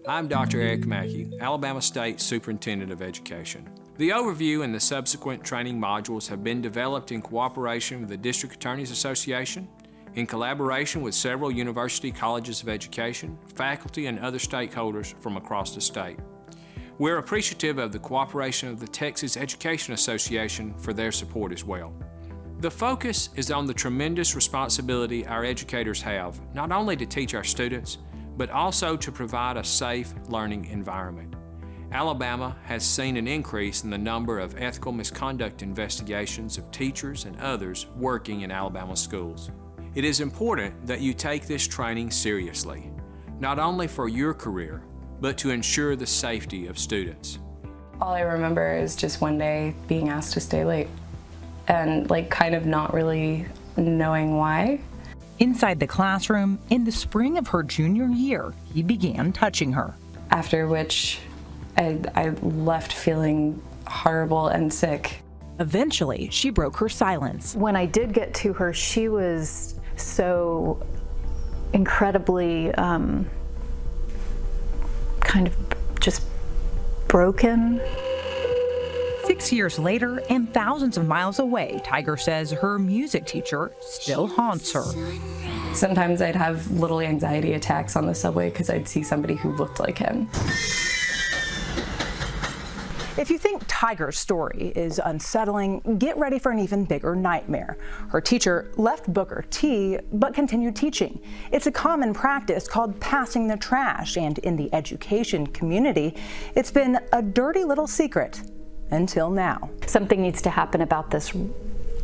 I'm Dr. Eric Mackey, Alabama State Superintendent of Education. The overview and the subsequent training modules have been developed in cooperation with the District Attorneys Association, in collaboration with several university colleges of education, faculty, and other stakeholders from across the state. We're appreciative of the cooperation of the Texas Education Association for their support as well. The focus is on the tremendous responsibility our educators have, not only to teach our students, but also to provide a safe learning environment. Alabama has seen an increase in the number of ethical misconduct investigations of teachers and others working in Alabama schools. It is important that you take this training seriously, not only for your career, but to ensure the safety of students. All I remember is just one day being asked to stay late and kind of not really knowing why. Inside the classroom, in the spring of her junior year, he began touching her. After which, I left feeling horrible and sick. Eventually, she broke her silence. When I did get to her, she was so incredibly kind of just broken. 6 years later, and thousands of miles away, Tiger says her music teacher still haunts her. Sometimes I'd have little anxiety attacks on the subway because I'd see somebody who looked like him. If you think Tiger's story is unsettling, get ready for an even bigger nightmare. Her teacher left Booker T, but continued teaching. It's a common practice called passing the trash, and in the education community, it's been a dirty little secret until now. Something needs to happen about this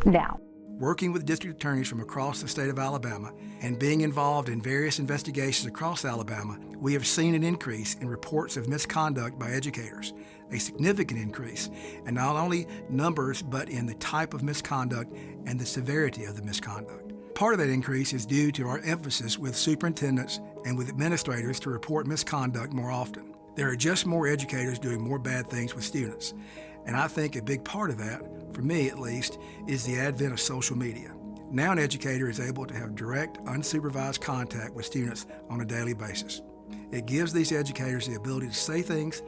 now. Working with district attorneys from across the state of Alabama and being involved in various investigations across Alabama, we have seen an increase in reports of misconduct by educators, a significant increase, and not only numbers, but in the type of misconduct and the severity of the misconduct. Part of that increase is due to our emphasis with superintendents and with administrators to report misconduct more often. There are just more educators doing more bad things with students. And I think a big part of that, for me at least, is the advent of social media. Now an educator is able to have direct, unsupervised contact with students on a daily basis. It gives these educators the ability to say things,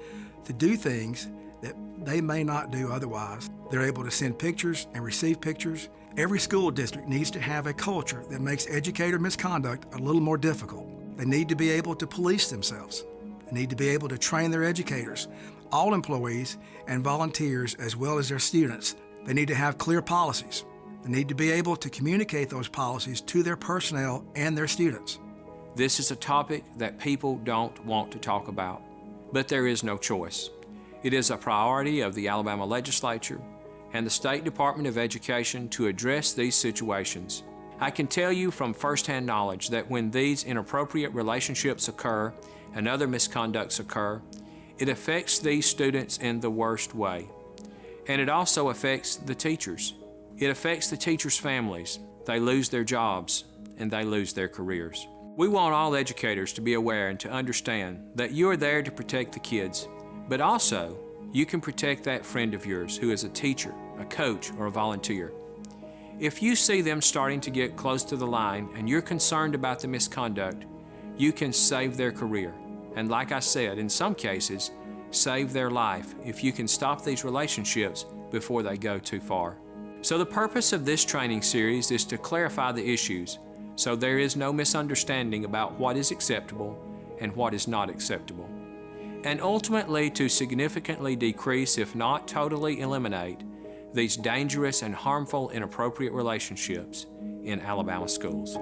to do things that they may not do otherwise. They're able to send pictures and receive pictures. Every school district needs to have a culture that makes educator misconduct a little more difficult. They need to be able to police themselves. They need to be able to train their educators, all employees and volunteers as well as their students. They need to have clear policies. They need to be able to communicate those policies to their personnel and their students. This is a topic that people don't want to talk about, but there is no choice. It is a priority of the Alabama legislature and the State Department of Education to address these situations. I can tell you from firsthand knowledge that when these inappropriate relationships occur and other misconducts occur, it affects these students in the worst way. And it also affects the teachers. It affects the teachers' families. They lose their jobs and they lose their careers. We want all educators to be aware and to understand that you are there to protect the kids, but also you can protect that friend of yours who is a teacher, a coach, or a volunteer. If you see them starting to get close to the line and you're concerned about the misconduct, you can save their career. And like I said, in some cases, save their life if you can stop these relationships before they go too far. So the purpose of this training series is to clarify the issues so there is no misunderstanding about what is acceptable and what is not acceptable, and ultimately to significantly decrease, if not totally eliminate, these dangerous and harmful inappropriate relationships in Alabama schools.